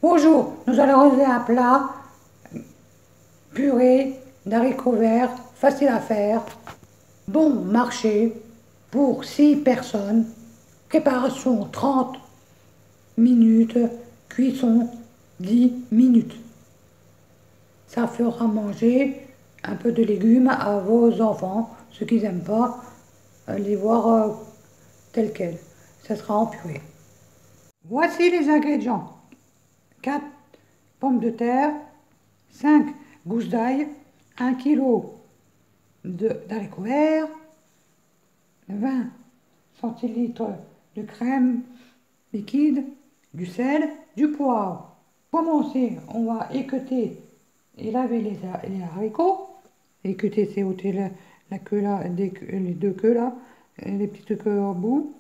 Bonjour, nous allons réaliser un plat purée d'haricots verts, facile à faire, bon marché pour 6 personnes. Préparation 30 minutes, cuisson 10 minutes. Ça fera manger un peu de légumes à vos enfants, ceux qui n'aiment pas les voir tels quels. Ça sera en purée. Voici les ingrédients. 4 pommes de terre, 5 gousses d'ail, 1 kg d'haricots verts, 20 centilitres de crème liquide, du sel, du poivre. Pour commencer, on va équeuter et laver les haricots. Équeuter, c'est ôter la queue là, les deux queues là, les petites queues au bout,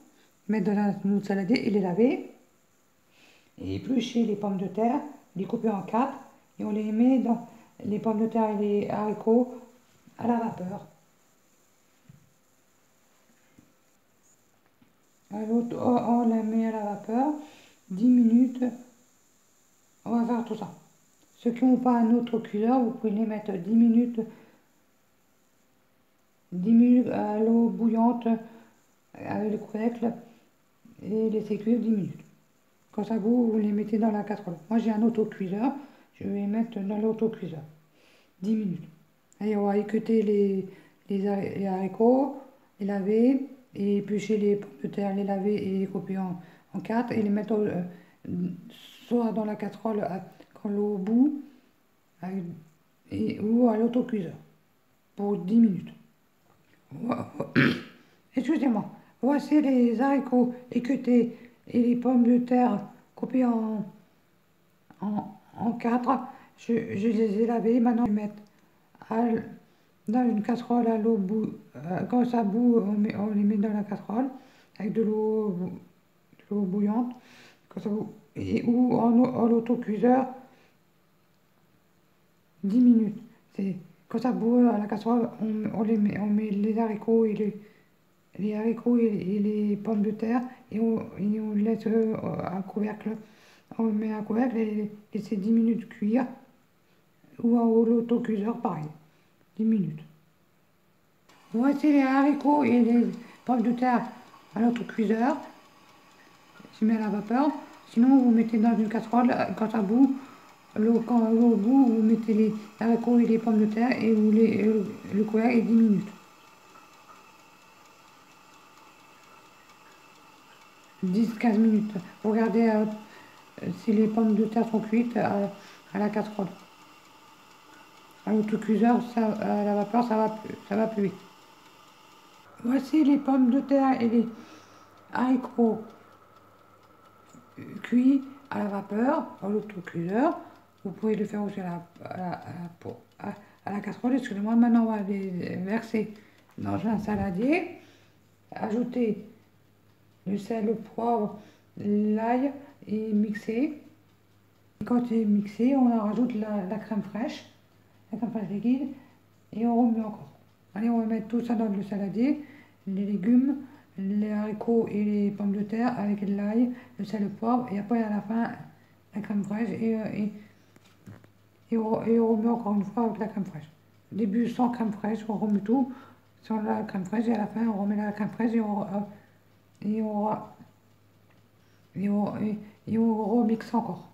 mettre dans notre saladier et les laver. Et éplucher les pommes de terre, les couper en 4 et on les met dans les pommes de terre et les haricots à la vapeur. On les met à la vapeur 10 minutes. On va faire tout ça. Ceux qui n'ont pas un autre cuiseur, vous pouvez les mettre 10 minutes à l'eau bouillante avec le couvercle et laisser cuire 10 minutes. Quand ça vous les mettez dans la casserole. Moi j'ai un autocuiseur, je vais les mettre dans l'autocuiseur. 10 minutes. Allez, on va équeuter les haricots, les laver, et éplucher les pommes de terre, les laver et les couper en 4 et les mettre soit dans la casserole quand l'eau au bout ou à l'autocuiseur pour 10 minutes. Excusez-moi. Voici les haricots équeutés et les pommes de terre coupées en 4. Je les ai lavés. Maintenant, je vais mettre dans une casserole à l'eau quand ça bout, on les met dans la casserole avec de l'eau bouillante. Quand ça bout, ou en autocuiseur 10 minutes. Quand ça bout à la casserole, on met les haricots et les pommes de terre et on laisse un couvercle. On met un couvercle et laisse 10 minutes cuire. Ou en autocuiseur, pareil. 10 minutes. Voici les haricots et les pommes de terre à l'autocuiseur. Je mets à la vapeur. Sinon, vous mettez dans une casserole quand ça bout. Quand l'eau au bout, vous mettez les haricots et les pommes de terre et vous le couvercle et 10 minutes. 10-15 minutes. Vous regardez si les pommes de terre sont cuites à la casserole. À l'autocuiseur, à la vapeur, ça va plus vite. Voici les pommes de terre et les haricots cuits à la vapeur, à l'autocuiseur. Vous pouvez le faire aussi à la casserole. Excusez-moi, maintenant on va les verser dans un saladier. Ajouter le sel, le poivre, l'ail et mixer. Et quand c'est mixé, on rajoute la crème fraîche liquide et on remet encore. Allez, on va mettre tout ça dans le saladier, les légumes, les haricots et les pommes de terre avec l'ail, le sel, le poivre et après à la fin la crème fraîche et on remet encore une fois avec la crème fraîche. Au début sans crème fraîche, on remet tout sans la crème fraîche et à la fin on remet la crème fraîche et on remixe encore.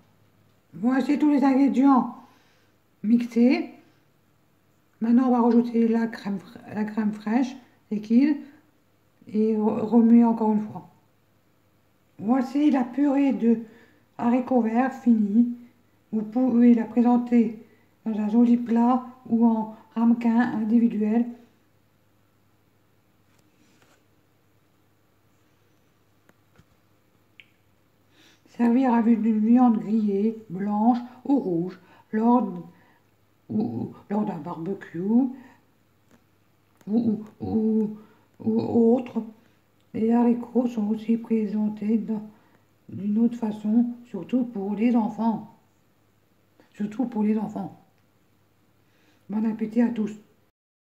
Voici tous les ingrédients mixés. Maintenant, on va rajouter la crème fraîche liquide et remuer encore une fois. Voici la purée de haricots verts finie. Vous pouvez la présenter dans un joli plat ou en ramequin individuel. Servir avec une viande grillée, blanche ou rouge, lors d'un barbecue ou autre. Les haricots sont aussi présentés d'une autre façon, surtout pour les enfants. Surtout pour les enfants. Bon appétit à tous.